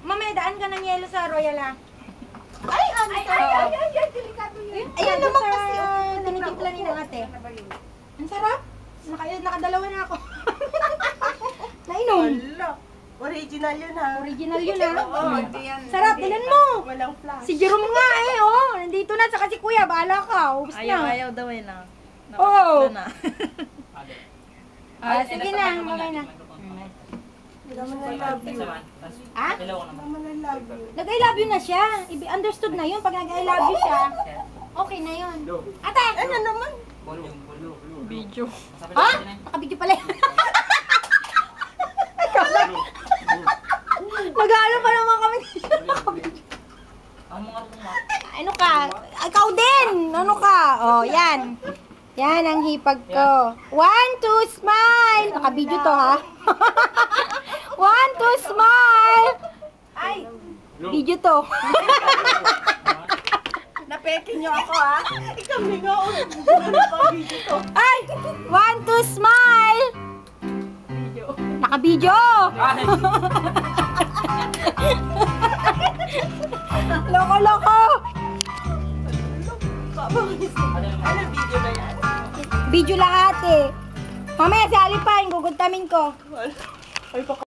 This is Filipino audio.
Mamaya, daan ka ng yelo sa Royal ah. Ay, delikado yun. Ayan naman kasi, tinitimpla ni ng ate. Ang sarap. Nakadalawa na ako. Nainom. Wala. Original yun ha. Original yun ah. Oo, hindi yan. Sarap, Hindi. dilan mo. Walang flash. Si Jerome nga eh, oh. Nandito na, tsaka si Kuya, bahala ka. Ubus na. Ayaw daw eh na. Oo. Na. Sige na, mamay na. Naman I love you. Ah? Naman I love you. Nag-I love you na siya. Understood na yun. Pag nag-I love you siya, okay na yun. Ate! Ano naman? Video. Ha? Nakabidyo pala yun. Nag-ano pa naman kami. Ano ka? Ikaw din! Ano ka? Oh, yan. Yan ang hipag ko. 1, 2, smile! Nakabidyo to ha. 1, 2, smile! Ay, Video to. napeke niyo ako ha. Ikaw nga ako. Napabidyo to. Ay! 1, 2, smile! Nakabidyo! Loko-loko! Ano video ba yan? Video lahat eh. Mamaya si Alipay, guguntamin ko. Ay,